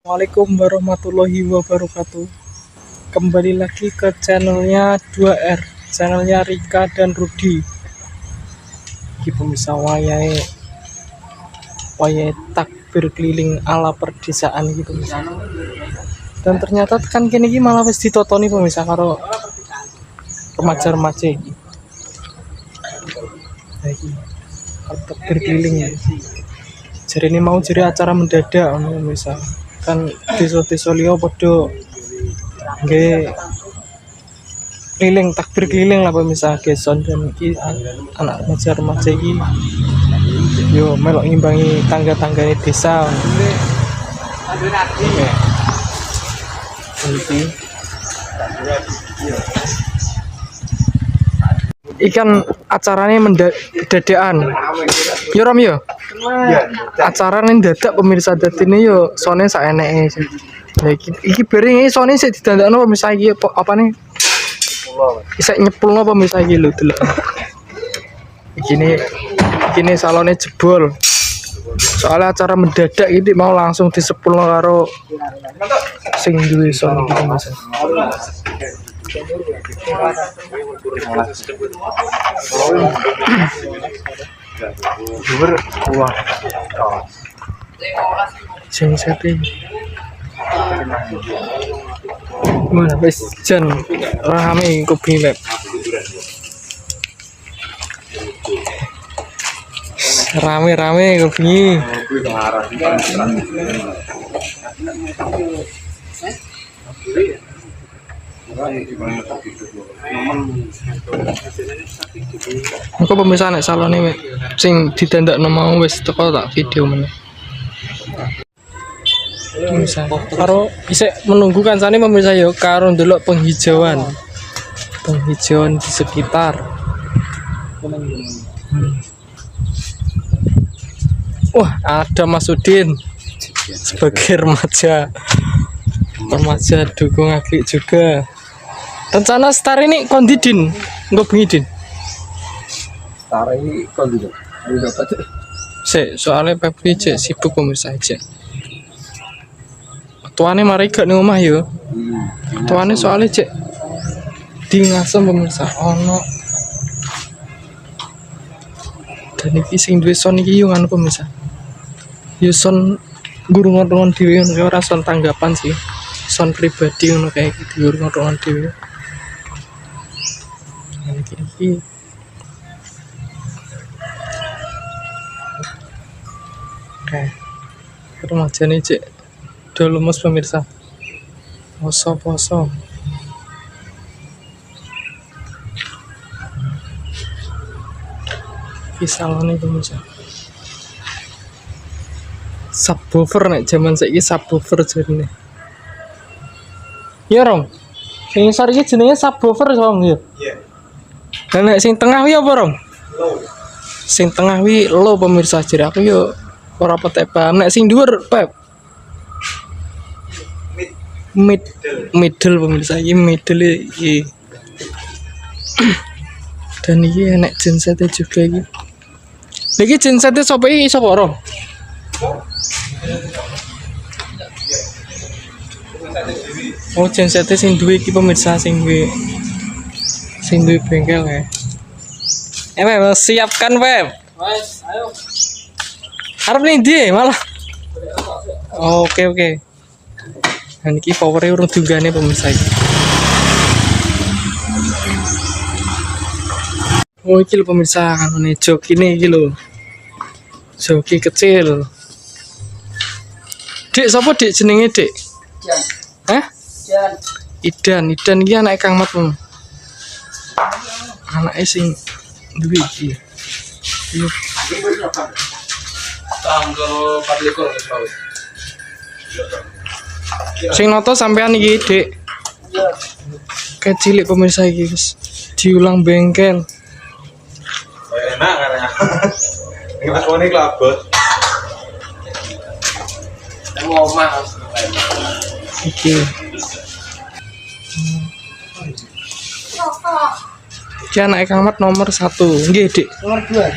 Assalamualaikum warahmatullahi wabarakatuh. Kembali lagi ke channelnya 2R, channelnya Rika dan Rudi. Iki pemirsa wayahe takbir keliling ala perdesaan gitu pemirsa. Dan ternyata kan kini malah wis ditotoni pemirsa karo remaja-remaja iki. Nah, iki takbir keliling ya. Jadi ini mau jadi acara mendadak pemirsa. Kan desa-desa liya padha nggih keliling takbir keliling lah pemirsa Geson, dan iki anak remaja iki yo melok ngimbangi tangga-tanggane desa. Ikan acaranya dadakan. Yo Rom yo. Acarane dadak pemirsa, dadine yo sone sak eneke. Lah iki bareng iki sone sik didandakno pemirsa iki apane? Isek nyepulno pemirsa iki lho delok. Iki salone jebol. Soalnya acara mendadak ini mau langsung disepulno karo sing duwe son iki pemirsa. Sing sate mana wis jan rame kopi web rame kopi. Engko pemirsa nek salone sing didandakno mau wis teko tak video meneh. Pemirsa karo isih menunggu kancane pemirsa yo karo ndelok penghijauan di sekitar. Wah, ada Mas Udin sebagai remaja dukung Aglik juga. Rencana star ini kondidin enggak bengidin star ini kondidin soalnya Pepi cek sibuk pemirsa cek tuane mari gak ning omah yo. Tuane soalnya cek di ngasem pemirsa ono dan iki sing duwe son iki yo anu pemirsa yo son gurung-gurungan dhewe ora son tanggapan sih, son pribadi ngono kayak gitu gurung-gurungan dhewe. Iki oke remaja nih cek udah lemes pemirsa, poso kisalane pemirsa. Subwoofer nek zaman saiki subwoofer jarine. Ya Rom, sing ngisor iki jenenge subwoofer Rom ya. Iya. Lah nek sing tengah wi apa Rom? Low. Sing tengah wi low pemirsa, jare aku yo ora petek paham. Nek sing dhuwur Pep. Middle pemirsa, iki middle iki. Dan iki enek genset juga iki. Iki genset sapa iki sapa Rom? Oh genset sing duwe iki pemirsa, sing duwe bengkel ya. Pep, siapkan Pep. Wes, ayo. Harap nih dia malah. Oh, oke. Dan ini powernya urung dugane pemirsa iki. Oh iki lho pemirsa, kanune joki iki lho. Joki kecil. Dik sapa dik jenenge dik? Idan. Hah? Idan iki anak Kang Mat. Anake sing duwe iki. tanggal 24 wis. Sing noto sampean iki dik. Kecilik pemirsa iki guys. Diulang bengkel. Enak karena. Iki Mas Woni klabot. Ngomah Iki. Iki anak Kang Mat nomor 1. Nggih, Dik.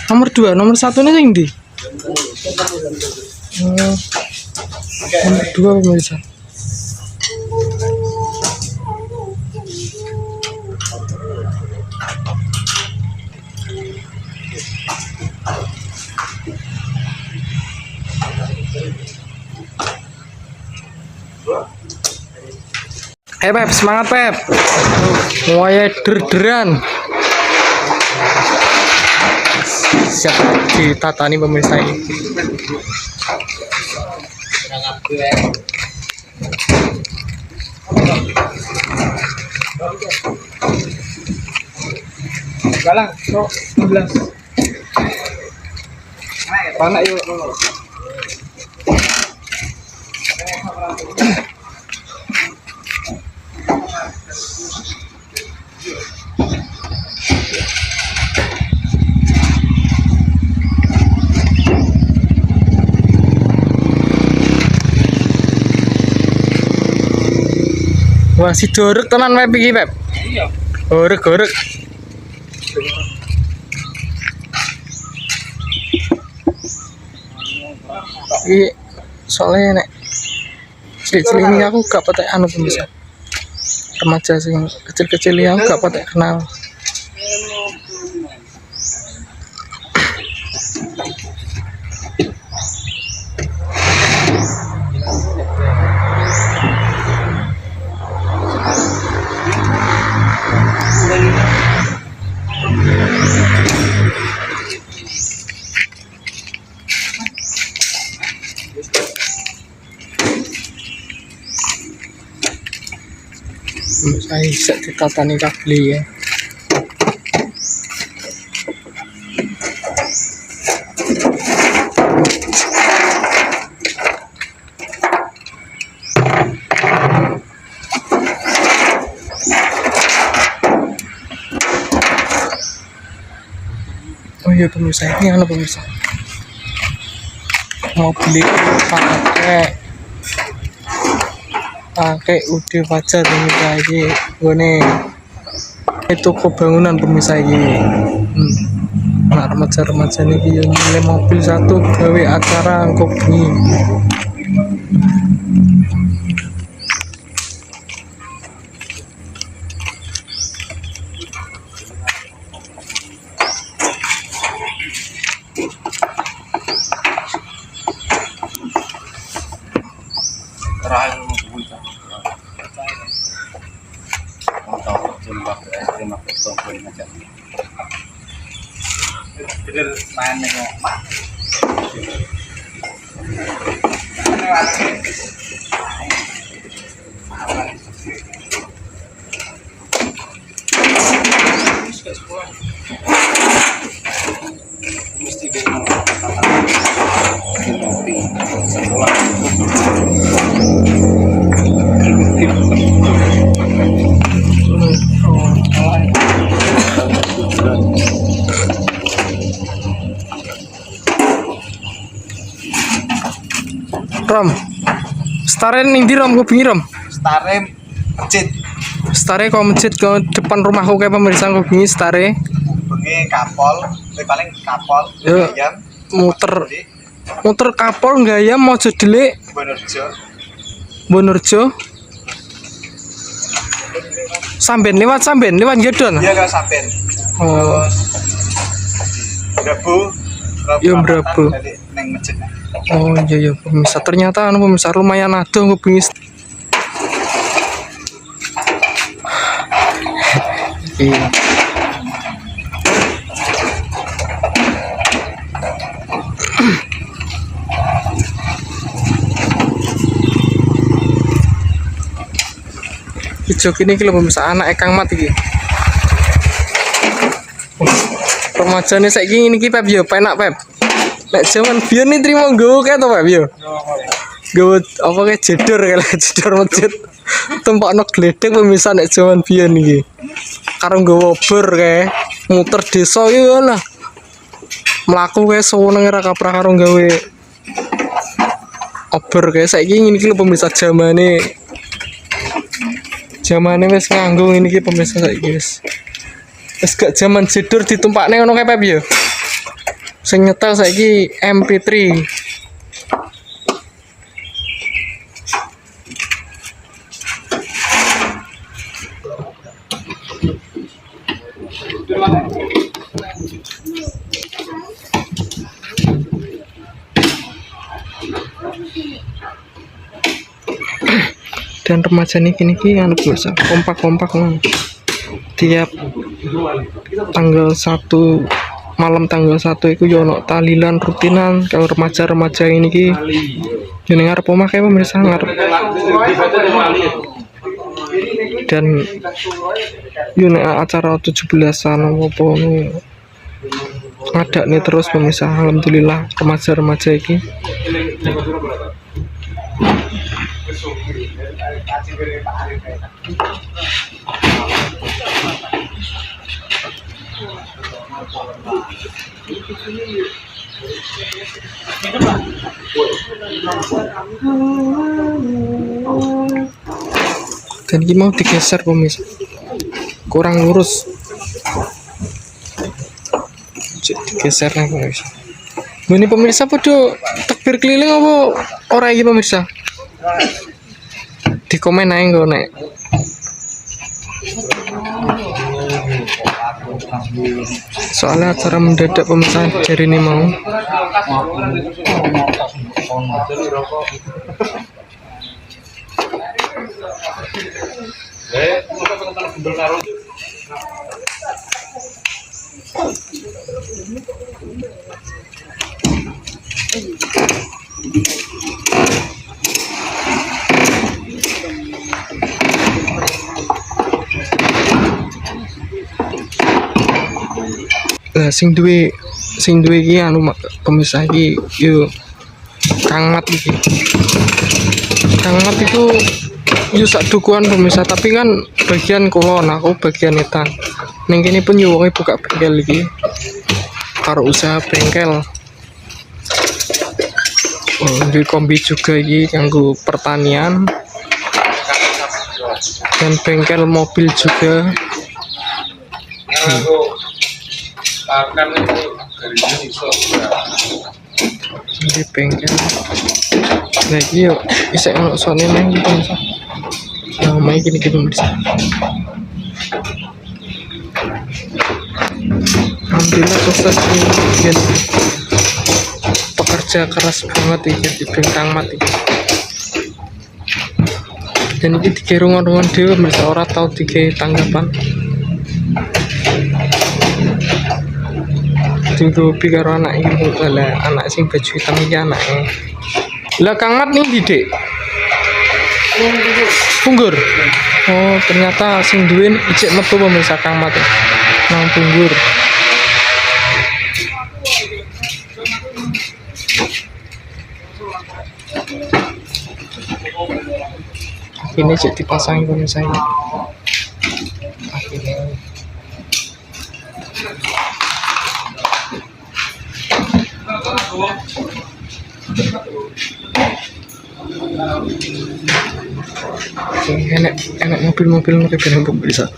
Nomor 2. Nomor 1 ini sing ndi? Nomor 2 pemirsa. Pep, semangat Pep. Waya der-deran. Siap ditatani pemirsa ini. Galang, so 11. Panak yuk. Wah, si dorek tenan Pep iki, Pep. Iya. Gorek. Iki soalnya nek cilik-cilik ini aku gak patek anu pemirsa. Remaja sing kecil-kecil ini aku gak patek kenal. Saya bisa ditatani kabeli ya. Oh iya pemirsa, ini anu pemirsa, mau beli pakai udah Fajar pemirsa ini. Gone toko bangunan pemirsa ini. Nah remaja-remaja ini yang nilai mobil satu gawe acara angkop ini. Terakhir main nengok mak. Mesti Rom, staren ning ndi Rom, kupingi Rom? Stare masjid. Stare kok masjid ke depan rumahku kayak pemirsa kupingi stare. Bengi kapol, paling kapol. Yo, Ayam. muter kapol Gayam Mojo Delik Bonurjo. Samben lewat Gedon. Iya kan samben. Oh, Brabu. Yo Brabu. Neng masjid. Oh iya pemirsa, ternyata anu pemirsa lumayan adoh kupingi. Iya. Ijo kini kalau pemirsa anak Kang Mat iki. Remajane saiki ngene iki Pep yo, penak Pep. Nek jaman biyen nih trimo nggowo kae to Pep yo. Nggowo apa kae jedor jedor masjid. Tempakno gledek pemirsa nek jaman biyen iki. Karo nggowo obor kae, muter desa iki lah. Mlaku kae seneng ra kaprah karo gawe obor kae. Saiki ngene iki lho pemirsa jamane wis nganggo ngene iki pemirsa saiki wis gak jaman jedor ditumpakne ngono kae Pep yo. Sing nyetel saiki MP3. dan remaja niki anu biasa kompak-kompak nang tiap tanggal 1 malam tanggal 1 iku yo ono talilan rutinan kalau remaja-remaja ini ki jeneng arep omah kae pemirsa ngarep dan yo nek acara 17-an apa ada nih terus pemirsa. Alhamdulillah remaja-remaja iki dan ini mau digeser pemirsa, kurang lurus, digeser nih pemirsa. Ini pemirsa podo takbir keliling apa ora iki pemirsa? Di komen aja nggak nek. Soalnya acara mendadak pemirsa dari ini mau. Lah sing duwe iki anu pemirsa iki yo Kang Mat iki. Kang Mat itu yo sak dukuhan pemirsa, tapi kan bagian kulon, aku bagian etan. Ning kene pun yo wonge buka bengkel iki. Karo usaha bengkel. Di kombi juga iki kanggo pertanian. Dan bengkel mobil juga. Di bengkel lagi yuk bisa ngelok soalnya neng gitu bisa main gini gitu bisa. Alhamdulillah sukses ini pekerja keras banget ini di Bintang Mati dan ini digerungan-rungan dewa bisa orang tahu tiga tanggapan tinggal pikir anak ini adalah anak sing baju hitam ini anaknya lah. Kang Mat nih Dek Punggur. Oh ternyata sing duwin ijek metu pemirsa Kang Mat nang Punggur. Ini cek dipasangin pemirsa ini. Akhirnya enak mobil-mobil mereka yang bisa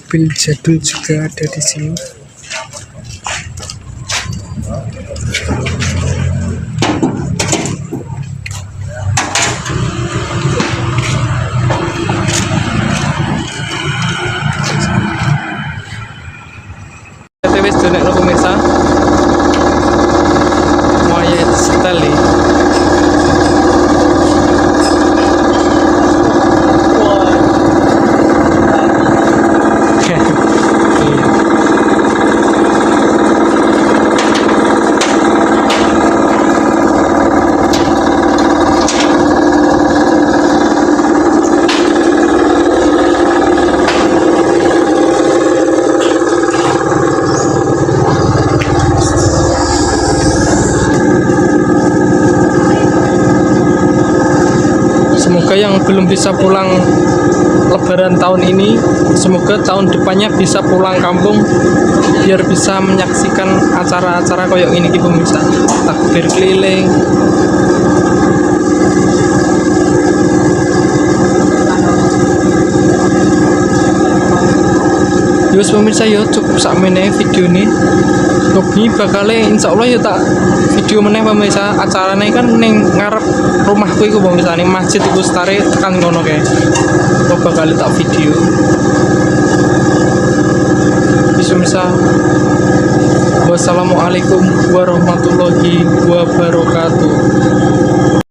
mobil jadul juga ada di sini. Pemirsa Wayat sekali yang belum bisa pulang lebaran tahun ini, semoga tahun depannya bisa pulang kampung biar bisa menyaksikan acara-acara koyok ini gitu pemirsa. Takbir keliling. Yus pemirsa yo cukup sakmene video ini. Nobi bakale insyaallah ya tak video meneh pemirsa. Acarane kan ning ngarep rumahku iku pemirsa, ning masjid iku setare tekan ngono kae. Kok bakal tak video. Bisa pemirsa. Bos Wassalamualaikum warahmatullahi wabarakatuh.